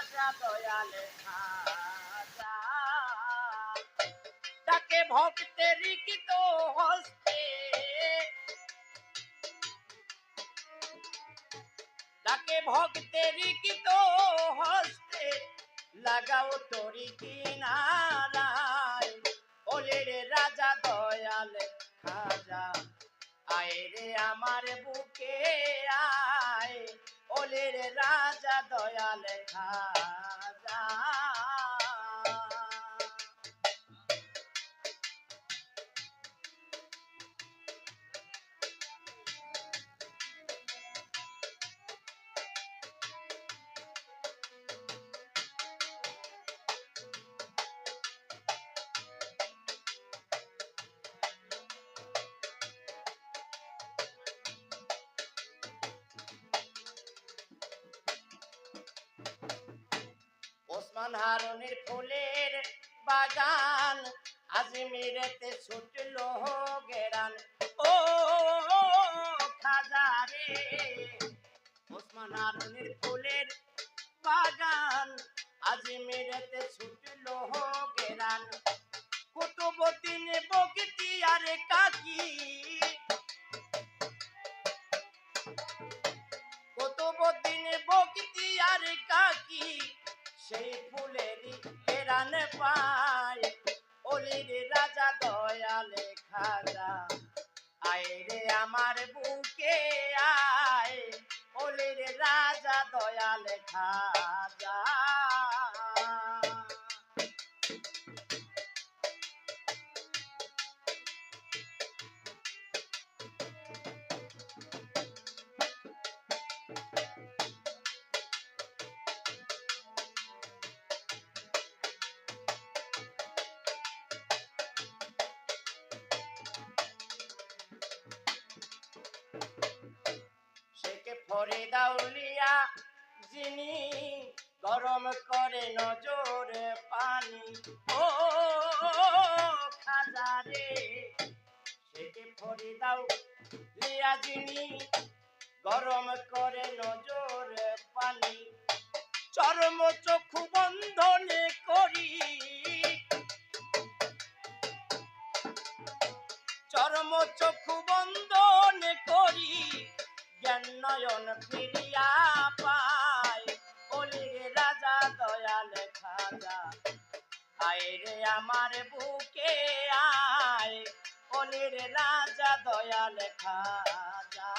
রাজা দয়াল খাজা তাকে ভক্তের লিখিত হস্তে তাকে ভক্তের লিখিত হস্তে লাগাও তরি কিনারায় ওলের রাজা দয়াল খাজা আয় রে আমার বুকে আয় ওলের রাজা দয়াল খাজা ওসমান হারুনের ফুলের বাগান আজমিরেতে ছুটলো গেরান ও খাজা রে ওসমান হারুনের ফুলের বাগান আজমিরেতে ছুটলো গেরান কুতুবউদ্দিন বখতিয়ার কাকি কুতুবউদ্দিন বখতিয়ার কাকি সেই ফুলেরই ঘেরান পায় ওলির রাজা দয়াল খাজা আয় রে আমার বুকে আয় ওলির রাজা দয়াল খাজা শেখ ফরিদা উলিয়া যিনি গরম করে নজর পানি ও খাজা রে শেখ ফরিদা উলিয়া যিনি গরম করে নজর পানি চরম চক্ষু বন্ধনে করি চরম চক্ষু বন্ধন করি জ্ঞান নয়ন ফিরিয়া পায় ওলির রাজা দয়াল খাজা আয় রে আমার বুকে আয় ওলির রাজা দয়াল খাজা